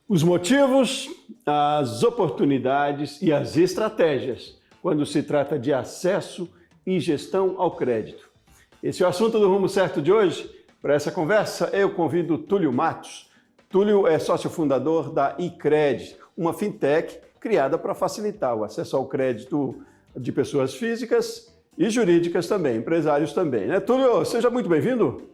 Os motivos, as oportunidades e as estratégias quando se trata de acesso e gestão ao crédito. Esse é o assunto do Rumo Certo de hoje. Para essa conversa, eu convido Túlio Matos. Túlio é sócio fundador da iCred, uma fintech criada para facilitar o acesso ao crédito de pessoas físicas e jurídicas também, empresários também, né? Túlio, seja muito bem-vindo.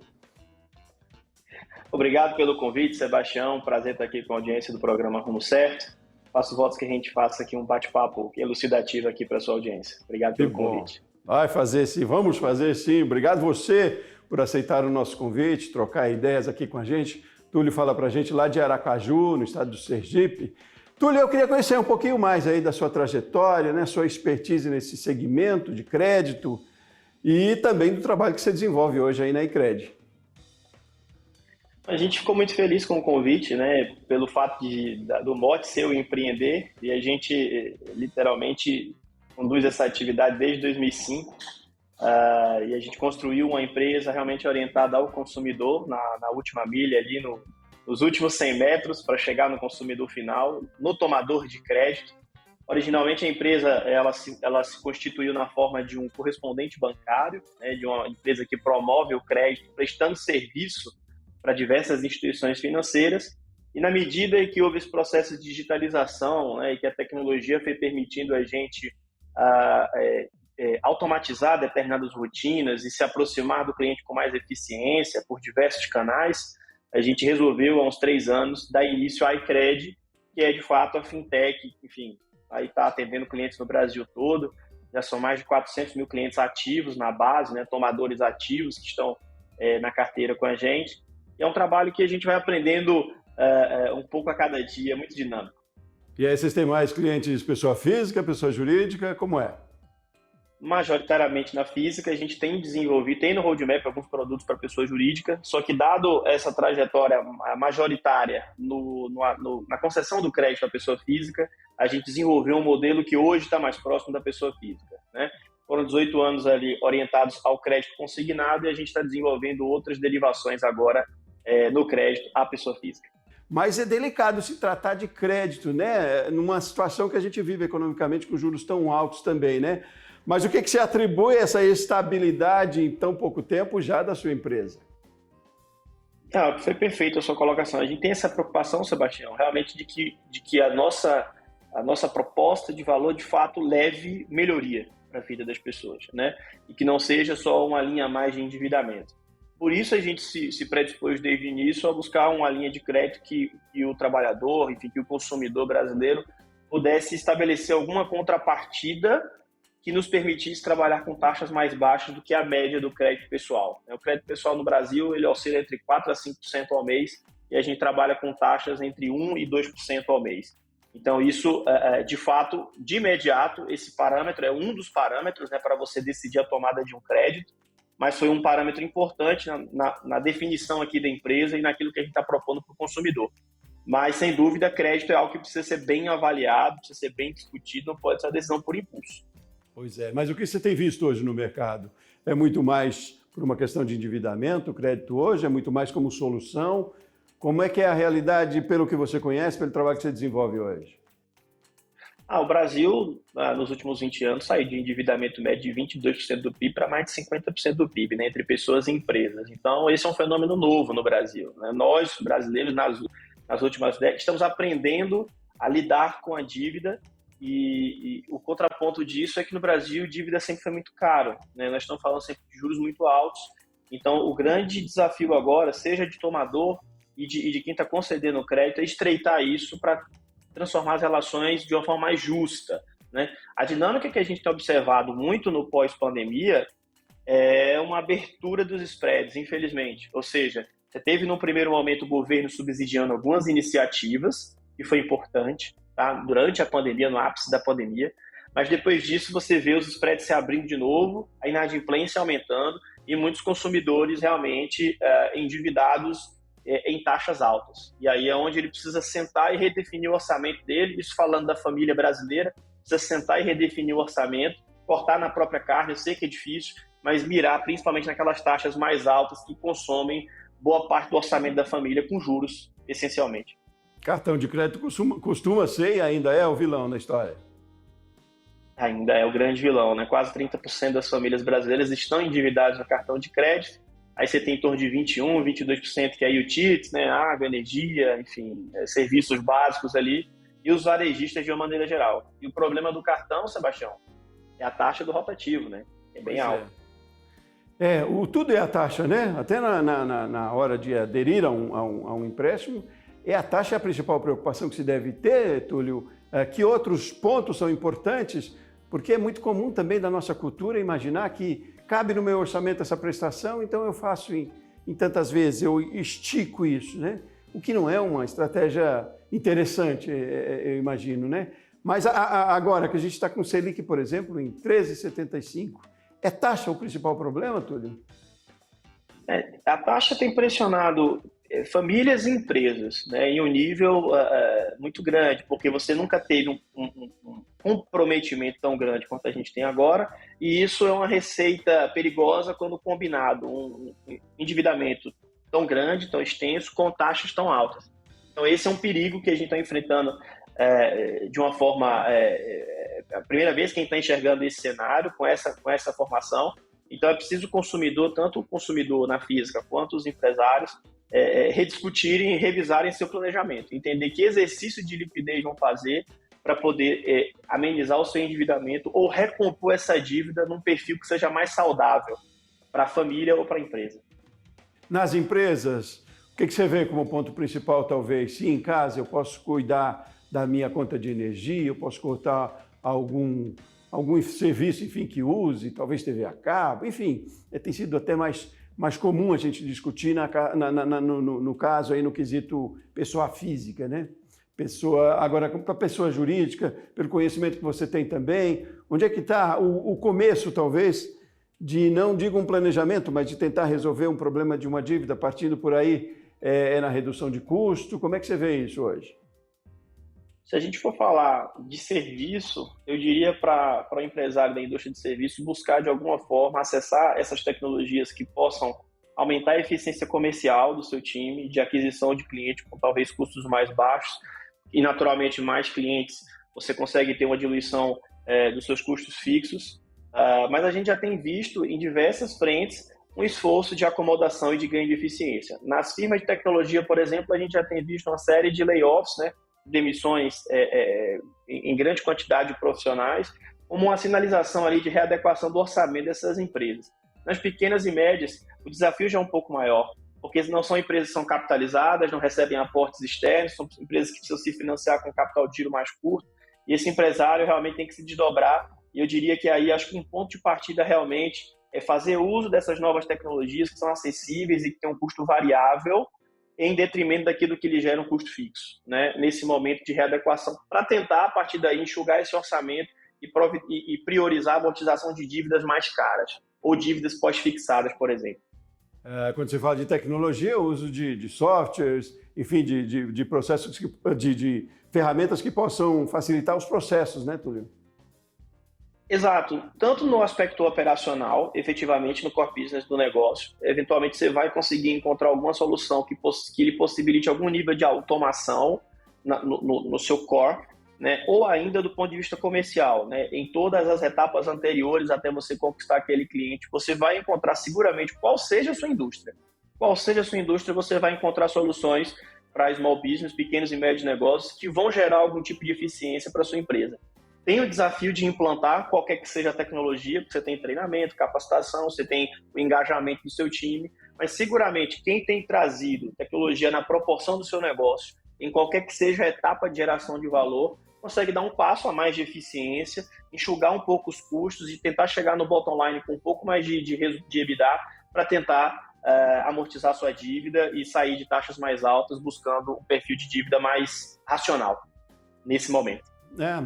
Obrigado pelo convite, Sebastião. Prazer estar aqui com a audiência do programa Rumo Certo. Faço votos que a gente faça aqui um bate-papo elucidativo aqui para a sua audiência. Obrigado pelo convite. Vai fazer sim, vamos fazer sim. Obrigado você por aceitar o nosso convite, trocar ideias aqui com a gente. Túlio fala para a gente lá de Aracaju, no estado do Sergipe. Túlio, eu queria conhecer um pouquinho mais aí da sua trajetória, né, sua expertise nesse segmento de crédito e também do trabalho que você desenvolve hoje aí na iCred. A gente ficou muito feliz com o convite, né, pelo fato do mote ser o empreender, e a gente literalmente conduz essa atividade desde 2005, e a gente construiu uma empresa realmente orientada ao consumidor, na última milha ali, nos últimos 100 metros para chegar no consumidor final, no tomador de crédito. Originalmente a empresa ela se constituiu na forma de um correspondente bancário, né, de uma empresa que promove o crédito prestando serviço para diversas instituições financeiras, e na medida em que houve esse processo de digitalização, né, e que a tecnologia foi permitindo a gente automatizar determinadas rotinas e se aproximar do cliente com mais eficiência por diversos canais, a gente resolveu há uns 3 anos dar início à iCred, que é de fato a fintech, enfim, aí está atendendo clientes no Brasil todo, já são mais de 400 mil clientes ativos na base, né, tomadores ativos que estão na carteira com a gente. E é um trabalho que a gente vai aprendendo um pouco a cada dia, muito dinâmico. E aí vocês têm mais clientes pessoa física, pessoa jurídica, como é? Majoritariamente na física, a gente tem desenvolvido, tem no roadmap alguns produtos para pessoa jurídica, só que dado essa trajetória majoritária na concessão do crédito à pessoa física, a gente desenvolveu um modelo que hoje está mais próximo da pessoa física, né? Foram 18 anos ali orientados ao crédito consignado e a gente está desenvolvendo outras derivações agora no crédito à pessoa física. Mas é delicado se tratar de crédito, né? Numa situação que a gente vive economicamente com juros tão altos também, né? Mas o que você atribui a essa estabilidade em tão pouco tempo já da sua empresa? Foi perfeito a sua colocação. A gente tem essa preocupação, Sebastião, realmente de que a nossa proposta de valor, de fato, leve melhoria para a vida das pessoas, né? E que não seja só uma linha a mais de endividamento. Por isso a gente se predispôs desde o início a buscar uma linha de crédito que o trabalhador, enfim, que o consumidor brasileiro pudesse estabelecer alguma contrapartida que nos permitisse trabalhar com taxas mais baixas do que a média do crédito pessoal. O crédito pessoal no Brasil ele oscila entre 4% a 5% ao mês e a gente trabalha com taxas entre 1% e 2% ao mês. Então isso, de fato, de imediato, esse parâmetro é um dos parâmetros, né, para você decidir a tomada de um crédito, mas foi um parâmetro importante na definição aqui da empresa e naquilo que a gente está propondo para o consumidor. Mas, sem dúvida, crédito é algo que precisa ser bem avaliado, precisa ser bem discutido, não pode ser uma decisão por impulso. Pois é, mas o que você tem visto hoje no mercado? É muito mais por uma questão de endividamento, o crédito hoje? É muito mais como solução? Como é que é a realidade, pelo que você conhece, pelo trabalho que você desenvolve hoje? O Brasil, nos últimos 20 anos, saiu de endividamento médio de 22% do PIB para mais de 50% do PIB, né, entre pessoas e empresas. Então, esse é um fenômeno novo no Brasil, né? Nós, brasileiros, nas últimas décadas, estamos aprendendo a lidar com a dívida e o contraponto disso é que no Brasil, dívida sempre foi muito caro, né? Nós estamos falando sempre de juros muito altos. Então, o grande desafio agora, seja de tomador e de quem está concedendo o crédito, é estreitar isso para transformar as relações de uma forma mais justa, né? A dinâmica que a gente tem observado muito no pós-pandemia é uma abertura dos spreads, infelizmente. Ou seja, você teve no primeiro momento o governo subsidiando algumas iniciativas, que foi importante, tá? Durante a pandemia, no ápice da pandemia, mas depois disso você vê os spreads se abrindo de novo, a inadimplência aumentando e muitos consumidores realmente endividados em taxas altas. E aí é onde ele precisa sentar e redefinir o orçamento dele, isso falando da família brasileira, precisa sentar e redefinir o orçamento, cortar na própria carne, eu sei que é difícil, mas mirar principalmente naquelas taxas mais altas que consomem boa parte do orçamento da família com juros, essencialmente. Cartão de crédito costuma ser e ainda é o vilão na história. Ainda é o grande vilão, né? Quase 30% das famílias brasileiras estão endividadas no cartão de crédito. Aí você tem em torno de 21%, 22% que é utilities, né? Água, energia, enfim, serviços básicos ali, e os varejistas de uma maneira geral. E o problema do cartão, Sebastião, é a taxa do rotativo, né? É bem alta. Tudo é a taxa, né? Até na hora de aderir a um empréstimo, a taxa é a principal preocupação que se deve ter, Túlio. Que outros pontos são importantes? Porque é muito comum também da nossa cultura imaginar que cabe no meu orçamento essa prestação, então eu faço em tantas vezes, eu estico isso, né? O que não é uma estratégia interessante, eu imagino, né? Mas agora que a gente está com o Selic, por exemplo, em 13,75, é taxa o principal problema, Túlio? A taxa tem pressionado famílias e empresas, né, em um nível muito grande, porque você nunca teve um comprometimento tão grande quanto a gente tem agora, e isso é uma receita perigosa quando combinado, um endividamento tão grande, tão extenso, com taxas tão altas. Então esse é um perigo que a gente está enfrentando de uma forma... a primeira vez que a gente está enxergando esse cenário com essa formação. Então é preciso o consumidor, tanto o consumidor na física quanto os empresários, rediscutirem e revisarem seu planejamento, entender que exercício de liquidez vão fazer para poder amenizar o seu endividamento ou recompor essa dívida num perfil que seja mais saudável para a família ou para a empresa. Nas empresas, o que você vê como ponto principal, talvez? Se em casa eu posso cuidar da minha conta de energia, eu posso cortar algum serviço, enfim, que use, talvez TV a cabo, enfim, tem sido até mais comum a gente discutir no caso aí no quesito pessoa física, né? Agora, para pessoa jurídica, pelo conhecimento que você tem também, onde é que está o começo, talvez, de, não digo um planejamento, mas de tentar resolver um problema de uma dívida, partindo por aí, na redução de custo? Como é que você vê isso hoje? Se a gente for falar de serviço, eu diria para o empresário da indústria de serviço buscar, de alguma forma, acessar essas tecnologias que possam aumentar a eficiência comercial do seu time, de aquisição de cliente com talvez custos mais baixos e, naturalmente, mais clientes. Você consegue ter uma diluição dos seus custos fixos, mas a gente já tem visto em diversas frentes um esforço de acomodação e de ganho de eficiência. Nas firmas de tecnologia, por exemplo, a gente já tem visto uma série de layoffs, né? Demissões em grande quantidade de profissionais, como uma sinalização ali de readequação do orçamento dessas empresas. Nas pequenas e médias, o desafio já é um pouco maior, porque não são empresas que são capitalizadas, não recebem aportes externos, são empresas que precisam se financiar com capital de giro mais curto, e esse empresário realmente tem que se desdobrar, e eu diria que aí acho que um ponto de partida realmente é fazer uso dessas novas tecnologias que são acessíveis e que têm um custo variável, em detrimento daquilo que lhe gera um custo fixo, né? Nesse momento de readequação, para tentar, a partir daí, enxugar esse orçamento e priorizar a amortização de dívidas mais caras, ou dívidas pós-fixadas, por exemplo. Quando você fala de tecnologia, o uso de softwares, enfim, de processos, de ferramentas que possam facilitar os processos, né, Túlio? Exato. Tanto no aspecto operacional, efetivamente, no core business do negócio, eventualmente você vai conseguir encontrar alguma solução que lhe possibilite algum nível de automação no seu core, né? Ou ainda do ponto de vista comercial, né? Em todas as etapas anteriores até você conquistar aquele cliente, você vai encontrar seguramente qual seja a sua indústria. Qual seja a sua indústria, você vai encontrar soluções para small business, pequenos e médios negócios, que vão gerar algum tipo de eficiência para a sua empresa. Tem o desafio de implantar qualquer que seja a tecnologia, porque você tem treinamento, capacitação, você tem o engajamento do seu time, mas seguramente quem tem trazido tecnologia na proporção do seu negócio, em qualquer que seja a etapa de geração de valor, consegue dar um passo a mais de eficiência, enxugar um pouco os custos e tentar chegar no bottom line com um pouco mais de EBITDA para tentar amortizar sua dívida e sair de taxas mais altas, buscando um perfil de dívida mais racional nesse momento.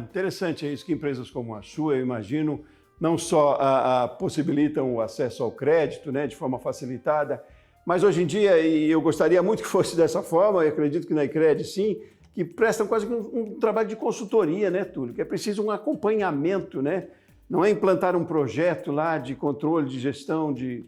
Interessante, é isso que empresas como a sua, eu imagino, não só possibilitam o acesso ao crédito, né, de forma facilitada, mas hoje em dia, e eu gostaria muito que fosse dessa forma, eu acredito que na Icred sim, que prestam quase um trabalho de consultoria, né, Túlio? Que é preciso um acompanhamento, né? Não é implantar um projeto lá de controle, de gestão de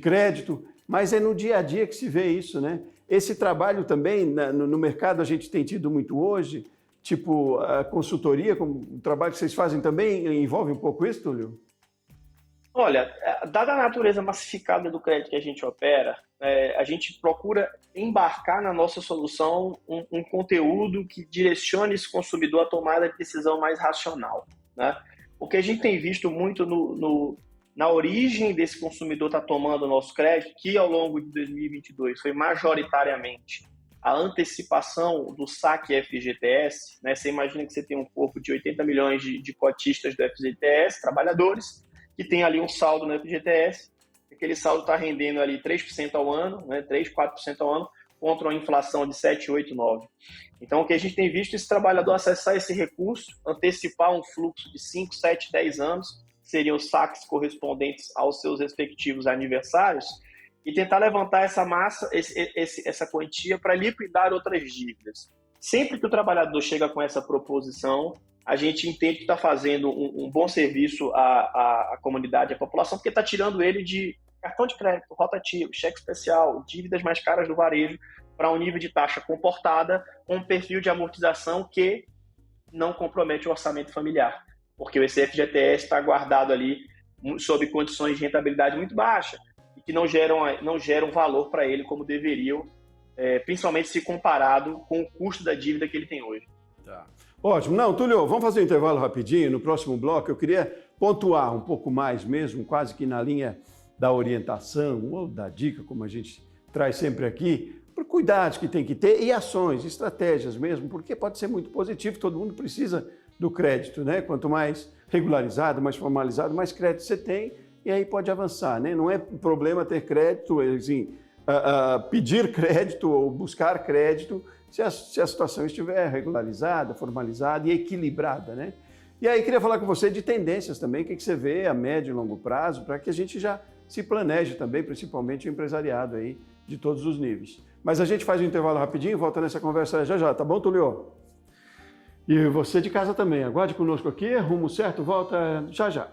crédito, mas é no dia a dia que se vê isso, né? esse trabalho também no mercado a gente tem tido muito hoje, tipo a consultoria, o trabalho que vocês fazem também envolve um pouco isso, Túlio? Olha, dada a natureza massificada do crédito que a gente opera, a gente procura embarcar na nossa solução um conteúdo que direcione esse consumidor a tomar a decisão mais racional, né? O que a gente tem visto muito na origem desse consumidor estar tomando o nosso crédito, que ao longo de 2022 foi majoritariamente a antecipação do saque FGTS, né? Você imagina que você tem um corpo de 80 milhões de cotistas do FGTS, trabalhadores, que tem ali um saldo no FGTS, aquele saldo está rendendo ali 3% ao ano, né, 3%, 4% ao ano, contra uma inflação de 7, 8, 9. Então, o que a gente tem visto é esse trabalhador acessar esse recurso, antecipar um fluxo de 5, 7, 10 anos, seriam os saques correspondentes aos seus respectivos aniversários, e tentar levantar essa massa, essa quantia para liquidar outras dívidas. Sempre que o trabalhador chega com essa proposição, a gente entende que está fazendo um bom serviço à comunidade, à população, porque está tirando ele de cartão de crédito, rotativo, cheque especial, dívidas mais caras do varejo, para um nível de taxa comportada, com um perfil de amortização que não compromete o orçamento familiar, porque o FGTS está guardado ali sob condições de rentabilidade muito baixa e que não geram valor para ele como deveriam, principalmente se comparado com o custo da dívida que ele tem hoje. Tá. Ótimo. Não, Túlio, vamos fazer um intervalo rapidinho. No próximo bloco eu queria pontuar um pouco mais mesmo, quase que na linha da orientação ou da dica, como a gente traz sempre aqui, por cuidados que tem que ter e ações, estratégias mesmo, porque pode ser muito positivo, todo mundo precisa do crédito, né? Quanto mais regularizado, mais formalizado, mais crédito você tem e aí pode avançar, né? Não é problema ter crédito, assim, pedir crédito ou buscar crédito se a situação estiver regularizada, formalizada e equilibrada, né? E aí queria falar com você de tendências também, o que você vê a médio e longo prazo, para que a gente já se planeje também, principalmente o empresariado aí de todos os níveis. Mas a gente faz um intervalo rapidinho, volta nessa conversa já já, tá bom, Túlio? E você de casa também, aguarde conosco aqui, Rumo Certo volta já já.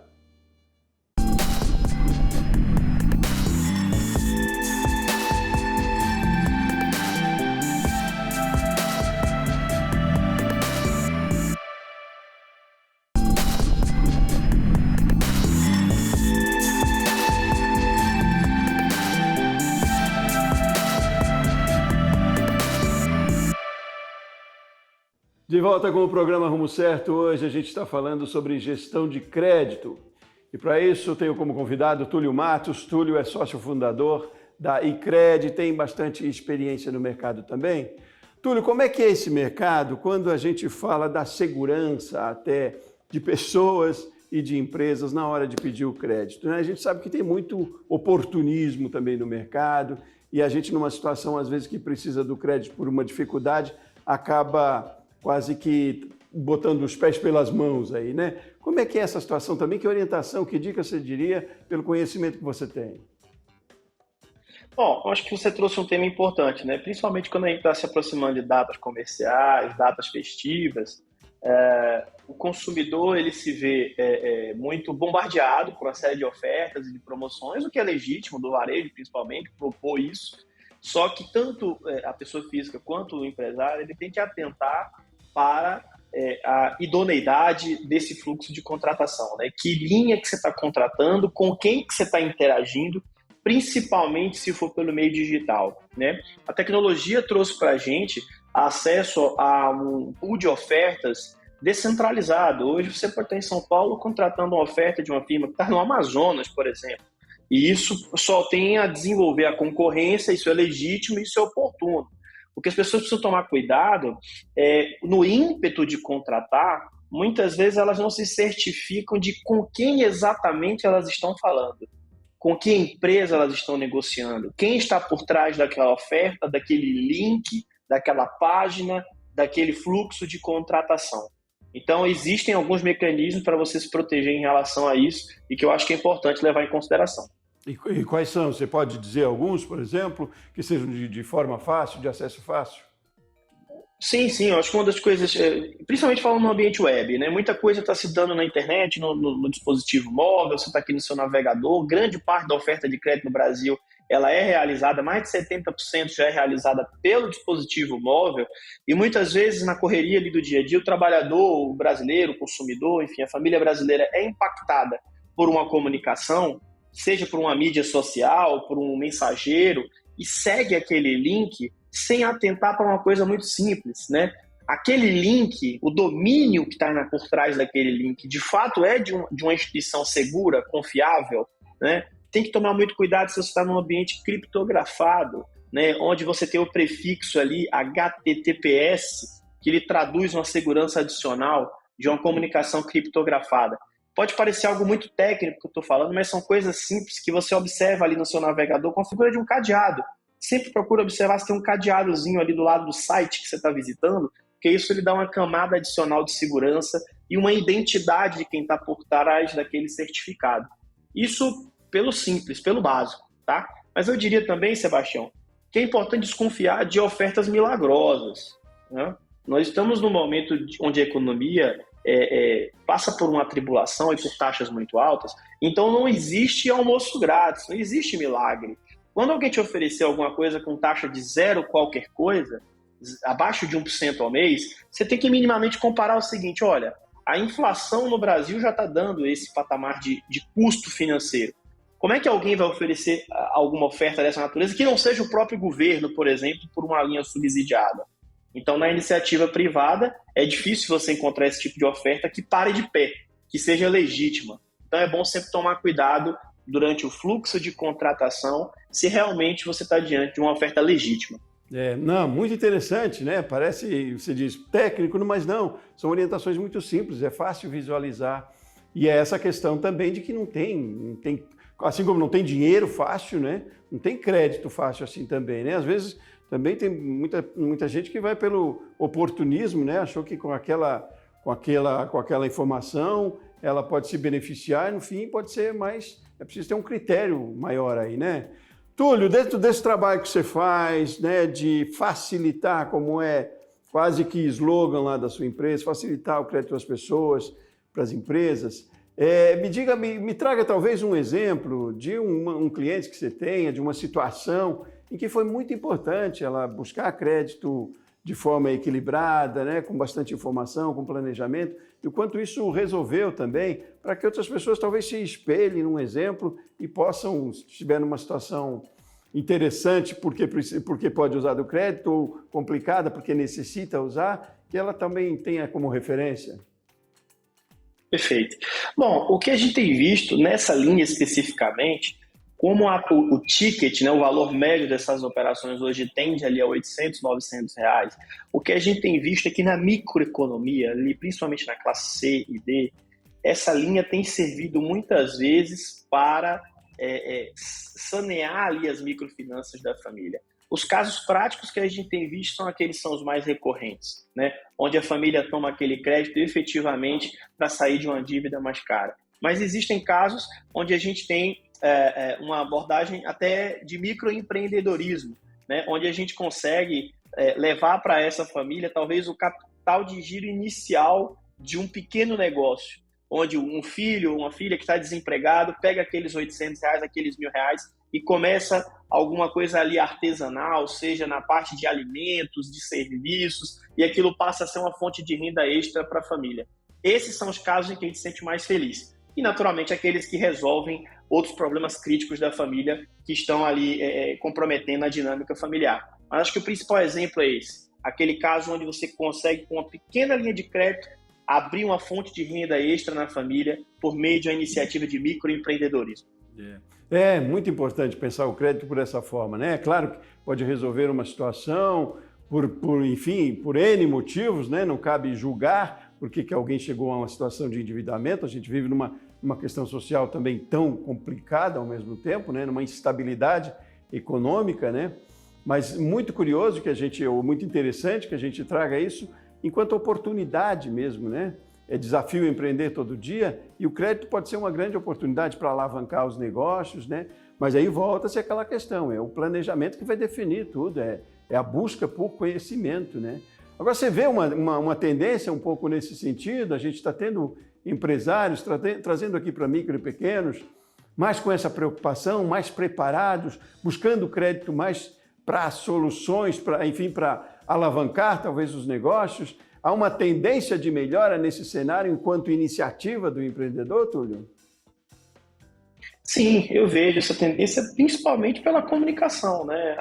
De volta com o programa Rumo Certo, hoje a gente está falando sobre gestão de crédito. E para isso tenho como convidado Túlio Matos. Túlio é sócio fundador da Icred, tem bastante experiência no mercado também. Túlio, como é que é esse mercado quando a gente fala da segurança até de pessoas e de empresas na hora de pedir o crédito, né? A gente sabe que tem muito oportunismo também no mercado e a gente numa situação às vezes que precisa do crédito por uma dificuldade acaba quase que botando os pés pelas mãos aí, né? Como é que é essa situação também? Que orientação, que dica você diria pelo conhecimento que você tem? Bom, acho que você trouxe um tema importante, né? Principalmente quando a gente está se aproximando de datas comerciais, datas festivas, o consumidor ele se vê muito bombardeado por uma série de ofertas e de promoções, o que é legítimo do varejo, principalmente, propor isso. Só que tanto a pessoa física quanto o empresário ele tem que atentar para a idoneidade desse fluxo de contratação, né? Que linha que você está contratando, com quem que você está interagindo, principalmente se for pelo meio digital, né? A tecnologia trouxe para a gente acesso a um pool de ofertas descentralizado. Hoje você pode estar em São Paulo contratando uma oferta de uma firma que está no Amazonas, por exemplo. E isso só tem a desenvolver a concorrência, isso é legítimo, isso é oportuno. O que as pessoas precisam tomar cuidado no ímpeto de contratar, muitas vezes elas não se certificam de com quem exatamente elas estão falando, com que empresa elas estão negociando, quem está por trás daquela oferta, daquele link, daquela página, daquele fluxo de contratação. Então, existem alguns mecanismos para você se proteger em relação a isso e que eu acho que é importante levar em consideração. E quais são? Você pode dizer alguns, por exemplo, que sejam de forma fácil, de acesso fácil? Sim, eu acho que uma das coisas, principalmente falando no ambiente web, né? Muita coisa está se dando na internet, no dispositivo móvel, você está aqui no seu navegador, grande parte da oferta de crédito no Brasil ela é realizada, mais de 70% já é realizada pelo dispositivo móvel, e muitas vezes na correria ali do dia a dia, o trabalhador, o brasileiro, o consumidor, enfim, a família brasileira é impactada por uma comunicação, seja por uma mídia social, por um mensageiro, e segue aquele link sem atentar para uma coisa muito simples, né? Aquele link, o domínio que está por trás daquele link, de fato é de uma instituição segura, confiável, né? Tem que tomar muito cuidado se você está num ambiente criptografado, né? Onde você tem o prefixo ali HTTPS, que ele traduz uma segurança adicional de uma comunicação criptografada. Pode parecer algo muito técnico que eu estou falando, mas são coisas simples que você observa ali no seu navegador com a figura de um cadeado. Sempre procura observar se tem um cadeadozinho ali do lado do site que você está visitando, porque isso lhe dá uma camada adicional de segurança e uma identidade de quem está por trás daquele certificado. Isso pelo simples, pelo básico, tá? Mas eu diria também, Sebastião, que é importante desconfiar de ofertas milagrosas, né? Nós estamos num momento onde a economia passa por uma tribulação e por taxas muito altas, então não existe almoço grátis, não existe milagre. Quando alguém te oferecer alguma coisa com taxa de zero qualquer coisa, abaixo de 1% ao mês, você tem que minimamente comparar o seguinte: olha, a inflação no Brasil já está dando esse patamar de custo financeiro. Como é que alguém vai oferecer alguma oferta dessa natureza que não seja o próprio governo, por exemplo, por uma linha subsidiada? Então, na iniciativa privada, é difícil você encontrar esse tipo de oferta que pare de pé, que seja legítima. Então, é bom sempre tomar cuidado durante o fluxo de contratação, se realmente você está diante de uma oferta legítima. Não, muito interessante, né? Parece, você diz, técnico, mas não. São orientações muito simples, é fácil visualizar. E é essa questão também de que não tem, assim como não tem dinheiro fácil, né? Não tem crédito fácil assim também, né? Às vezes também tem muita gente que vai pelo oportunismo, né? Achou que com aquela informação ela pode se beneficiar, e no fim pode ser mais, é preciso ter um critério maior aí, né? Túlio, dentro desse trabalho que você faz, né, de facilitar, como é quase que slogan lá da sua empresa, facilitar o crédito das pessoas, para as empresas, me traga talvez um exemplo de um cliente que você tenha, de uma situação em que foi muito importante ela buscar crédito de forma equilibrada, né, com bastante informação, com planejamento, e o quanto isso resolveu também, para que outras pessoas talvez se espelhem num exemplo e possam, se estiver numa situação interessante porque pode usar do crédito, ou complicada porque necessita usar, que ela também tenha como referência. Perfeito. Bom, o que a gente tem visto nessa linha especificamente, como o ticket, né, o valor médio dessas operações hoje tende ali a R$800, R$900, o que a gente tem visto é que na microeconomia, ali, principalmente na classe C e D, essa linha tem servido muitas vezes para sanear ali as microfinanças da família. Os casos práticos que a gente tem visto são os mais recorrentes, né? Onde a família toma aquele crédito efetivamente para sair de uma dívida mais cara. Mas existem casos onde a gente tem uma abordagem até de microempreendedorismo, né? Onde a gente consegue levar para essa família talvez o capital de giro inicial de um pequeno negócio, onde um filho ou uma filha que está desempregado pega aqueles R$800, aqueles R$1.000 e começa alguma coisa ali artesanal, seja na parte de alimentos, de serviços, e aquilo passa a ser uma fonte de renda extra para a família. Esses são os casos em que a gente se sente mais feliz. E, naturalmente, aqueles que resolvem outros problemas críticos da família que estão ali comprometendo a dinâmica familiar. Mas acho que o principal exemplo é esse. Aquele caso onde você consegue, com uma pequena linha de crédito, abrir uma fonte de renda extra na família por meio de uma iniciativa de microempreendedorismo. É muito importante pensar o crédito por essa forma, né? É claro que pode resolver uma situação enfim, por N motivos, né? Não cabe julgar por que alguém chegou a uma situação de endividamento. A gente vive numa questão social também tão complicada ao mesmo tempo, né? Numa instabilidade econômica, né? Mas muito curioso ou muito interessante que a gente traga isso enquanto oportunidade mesmo, né? É desafio empreender todo dia e o crédito pode ser uma grande oportunidade para alavancar os negócios, né? Mas aí volta-se aquela questão, é o planejamento que vai definir tudo, é a busca por conhecimento, né? Agora você vê uma tendência um pouco nesse sentido, a gente está tendo empresários trazendo aqui para micro e pequenos mais com essa preocupação, mais preparados, buscando crédito mais para soluções, para alavancar talvez os negócios? Há uma tendência de melhora nesse cenário enquanto iniciativa do empreendedor, Túlio? Sim, eu vejo essa tendência principalmente pela comunicação, né?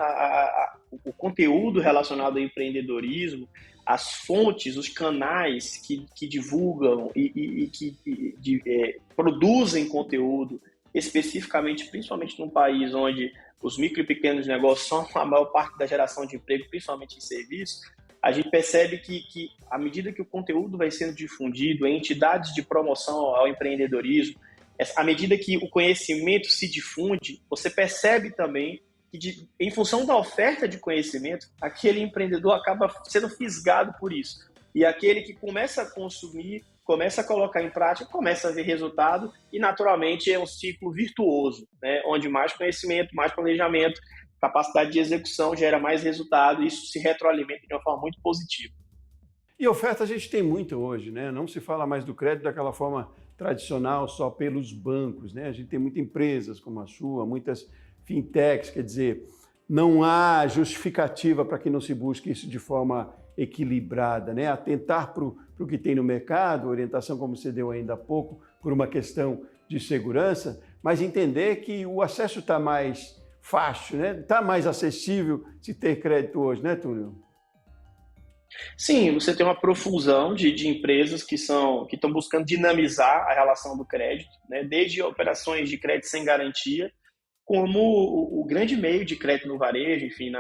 O conteúdo relacionado ao empreendedorismo, as fontes, os canais que divulgam e que produzem conteúdo, especificamente, principalmente num país onde os micro e pequenos negócios são a maior parte da geração de emprego, principalmente em serviços, a gente percebe que à medida que o conteúdo vai sendo difundido em entidades de promoção ao empreendedorismo, à medida que o conhecimento se difunde, você percebe também que, em função da oferta de conhecimento, aquele empreendedor acaba sendo fisgado por isso. E aquele que começa a consumir, começa a colocar em prática, começa a ver resultado e, naturalmente, é um ciclo virtuoso, né? Onde mais conhecimento, mais planejamento, capacidade de execução gera mais resultado e isso se retroalimenta de uma forma muito positiva. E oferta a gente tem muita hoje, né? Não se fala mais do crédito daquela forma tradicional só pelos bancos, né? A gente tem muitas empresas como a sua, muitas fintechs, quer dizer, não há justificativa para que não se busque isso de forma equilibrada, né? Atentar para o que tem no mercado, orientação como você deu ainda há pouco, por uma questão de segurança, mas entender que o acesso está mais fácil, né? Está mais acessível se ter crédito hoje, né, Túlio? Sim, você tem uma profusão de empresas que estão buscando dinamizar a relação do crédito, né? Desde operações de crédito sem garantia, como o grande meio de crédito no varejo, enfim,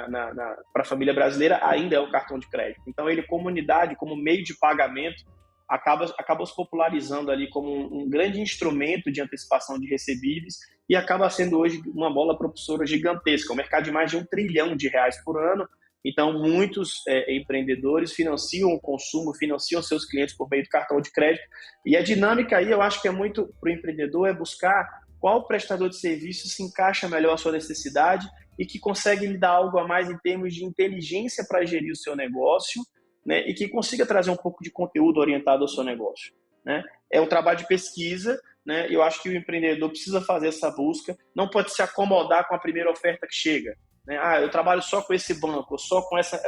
para a família brasileira, ainda é o cartão de crédito. Então, ele, como unidade, como meio de pagamento, acaba se popularizando ali como um grande instrumento de antecipação de recebíveis e acaba sendo hoje uma bola propulsora gigantesca, um mercado de mais de R$ 1 trilhão por ano. Então, muitos empreendedores financiam o consumo, financiam seus clientes por meio do cartão de crédito. E a dinâmica aí, eu acho que é muito para o empreendedor, é buscar qual prestador de serviço se encaixa melhor à sua necessidade e que consegue lhe dar algo a mais em termos de inteligência para gerir o seu negócio, né, e que consiga trazer um pouco de conteúdo orientado ao seu negócio, né? É um trabalho de pesquisa, né? Eu acho que o empreendedor precisa fazer essa busca, não pode se acomodar com a primeira oferta que chega, né? Eu trabalho só com esse banco, só com essa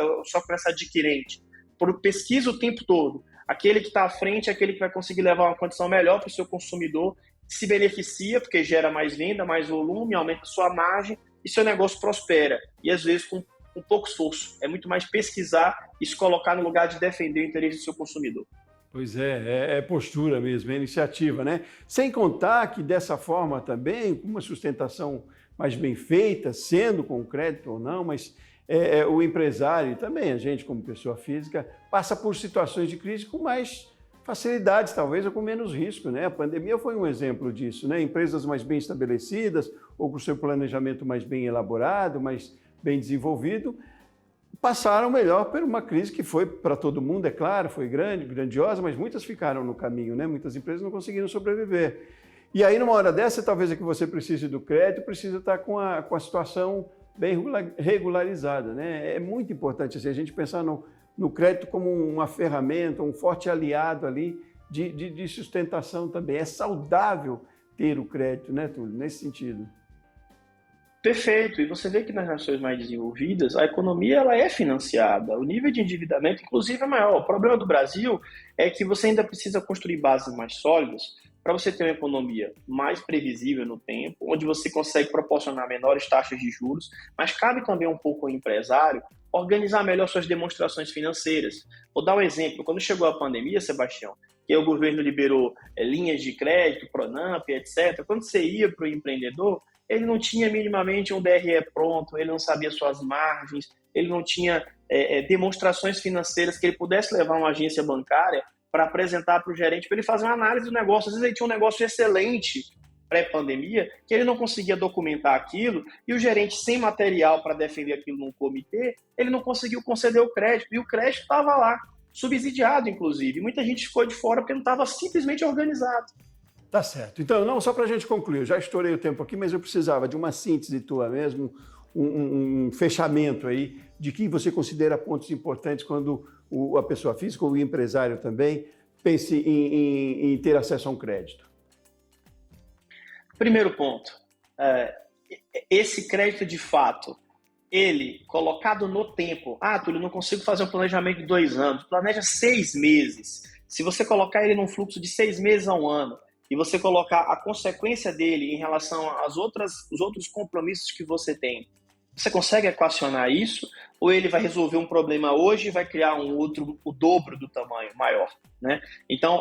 adquirente. Pesquisa o tempo todo. Aquele que está à frente é aquele que vai conseguir levar uma condição melhor para o seu consumidor, se beneficia porque gera mais venda, mais volume, aumenta sua margem e seu negócio prospera. E às vezes com pouco esforço. É muito mais pesquisar e se colocar no lugar de defender o interesse do seu consumidor. Pois é postura mesmo, é iniciativa, né? Sem contar que dessa forma também, com uma sustentação mais bem feita, sendo com crédito ou não, mas o empresário e também a gente como pessoa física passa por situações de crise com mais facilidades, talvez, ou com menos risco, né? A pandemia foi um exemplo disso, né? Empresas mais bem estabelecidas ou com seu planejamento mais bem elaborado, mais bem desenvolvido, passaram melhor por uma crise que foi para todo mundo, é claro, foi grandiosa, mas muitas ficaram no caminho, né? Muitas empresas não conseguiram sobreviver. E aí, numa hora dessa, talvez é que você precise do crédito, precisa estar com a situação bem regularizada, né? É muito importante assim, a gente pensar no crédito como uma ferramenta, um forte aliado ali de sustentação também. É saudável ter o crédito, né, Túlio, nesse sentido. Perfeito. E você vê que nas nações mais desenvolvidas, a economia ela é financiada. O nível de endividamento, inclusive, é maior. O problema do Brasil é que você ainda precisa construir bases mais sólidas para você ter uma economia mais previsível no tempo, onde você consegue proporcionar menores taxas de juros, mas cabe também um pouco ao empresário organizar melhor suas demonstrações financeiras. Vou dar um exemplo. Quando chegou a pandemia, Sebastião, que o governo liberou linhas de crédito, Pronamp, etc., quando você ia para o empreendedor, ele não tinha minimamente um DRE pronto, ele não sabia suas margens, ele não tinha demonstrações financeiras que ele pudesse levar a uma agência bancária para apresentar para o gerente, para ele fazer uma análise do negócio. Às vezes ele tinha um negócio excelente pré-pandemia, que ele não conseguia documentar aquilo, e o gerente sem material para defender aquilo num comitê, ele não conseguiu conceder o crédito, e o crédito estava lá, subsidiado, inclusive. Muita gente ficou de fora porque não estava simplesmente organizado. Tá certo. Então, não só para a gente concluir, eu já estourei o tempo aqui, mas eu precisava de uma síntese tua mesmo, um fechamento aí de que você considera pontos importantes quando a pessoa física ou o empresário também pense em ter acesso a um crédito. Primeiro ponto, esse crédito de fato, ele colocado no tempo, Túlio, não consigo fazer um planejamento de 2 anos, planeja 6 meses. Se você colocar ele num fluxo de 6 meses a 1 ano, e você colocar a consequência dele em relação os outros compromissos que você tem, você consegue equacionar isso? Ou ele vai resolver um problema hoje e vai criar um outro, o dobro do tamanho, maior, né? Então,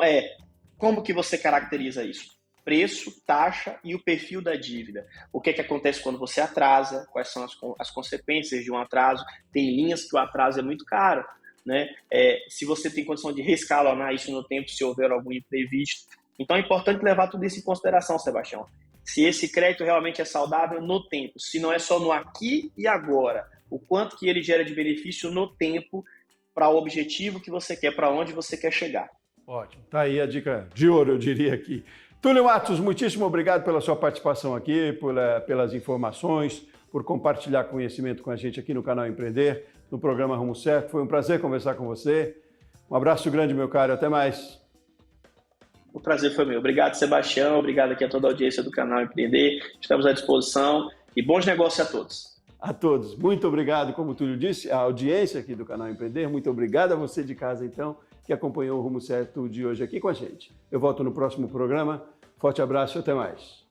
como que você caracteriza isso? Preço, taxa e o perfil da dívida. O que acontece quando você atrasa? Quais são as consequências de um atraso? Tem linhas que o atraso é muito caro, né? Se você tem condição de reescalonar isso no tempo, se houver algum imprevisto. Então é importante levar tudo isso em consideração, Sebastião. Se esse crédito realmente é saudável no tempo, se não é só no aqui e agora, o quanto que ele gera de benefício no tempo para o objetivo que você quer, para onde você quer chegar. Ótimo, tá aí a dica de ouro, eu diria aqui. Túlio Matos, muitíssimo obrigado pela sua participação aqui, pelas informações, por compartilhar conhecimento com a gente aqui no canal Empreender, no programa Rumo Certo. Foi um prazer conversar com você. Um abraço grande, meu caro, até mais. O prazer foi meu. Obrigado, Sebastião. Obrigado aqui a toda a audiência do canal Empreender. Estamos à disposição e bons negócios a todos. A todos. Muito obrigado, como o Túlio disse, a audiência aqui do canal Empreender. Muito obrigado a você de casa, então, que acompanhou o Rumo Certo de hoje aqui com a gente. Eu volto no próximo programa. Forte abraço e até mais.